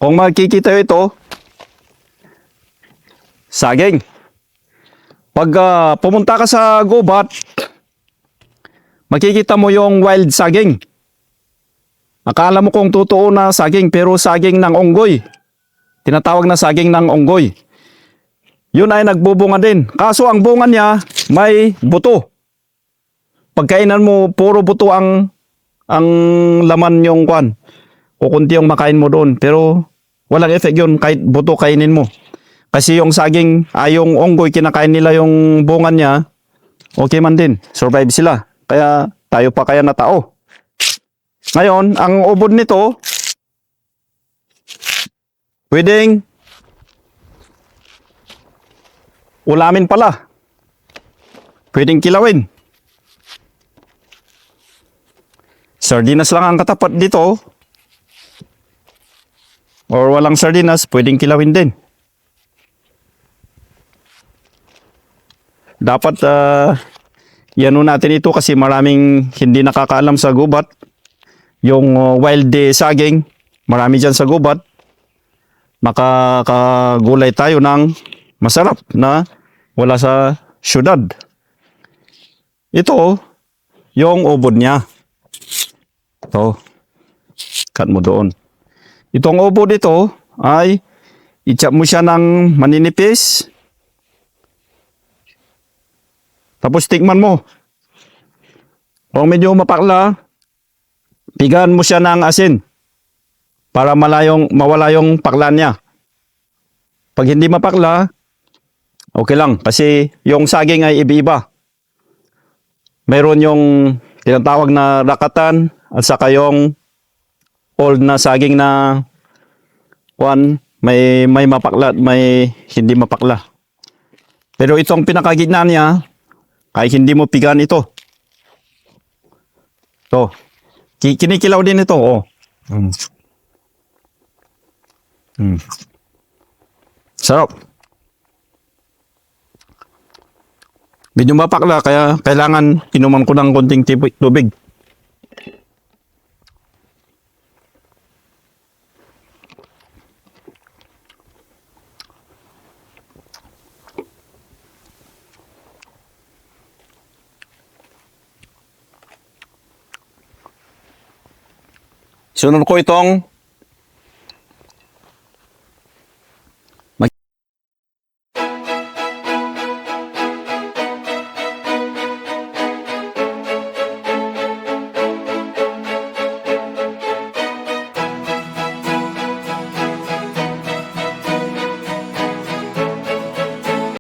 Kung makikita ito, saging. Pag pumunta ka sa gubat, makikita mo yung wild saging. Akala mo kung totoo na saging, pero saging ng unggoy. Tinatawag na saging ng unggoy. Yun ay nagbubunga din. Kaso ang bunga niya may buto. Pagkainan mo, puro buto ang laman yung kwan. Kukunti yung makain mo doon. Pero walang effect yun kahit buto kainin mo. Kasi yung saging, yung unggoy, kinakain nila yung bunga niya, okay man din. Survive sila. Kaya tayo pa kaya na tao. Ngayon, ang ubod nito, pwedeng ulamin pala. Pwedeng kilawin. Sardinas lang ang katapat dito. Or walang sardinas, pwedeng kilawin din. Dapat yano natin ito kasi maraming hindi nakakaalam sa gubat. Yung wild saging, marami dyan sa gubat. Makakagulay tayo ng masarap na wala sa syudad. Ito, yung ubod niya. Ito, cut mo doon. Itong ubod ito ay i-chop mo siya ng maninipis. Tapos tikman mo. Kung medyo mapakla, pigaan mo siya ng asin para mawala yung pakla niya. Pag hindi mapakla, okay lang kasi yung saging ay iba-iba. Mayroon yung tinatawag na rakatan at saka yung old na saging na may mapakla at may hindi mapakla. Pero itong pinakagitna niya, kahit hindi mo pigaan ito. Ito. Kinikilaw din ito. Oh. Sarap. Medyo mapakla kaya kailangan inuman ko ng konting tubig. Sunod ko itong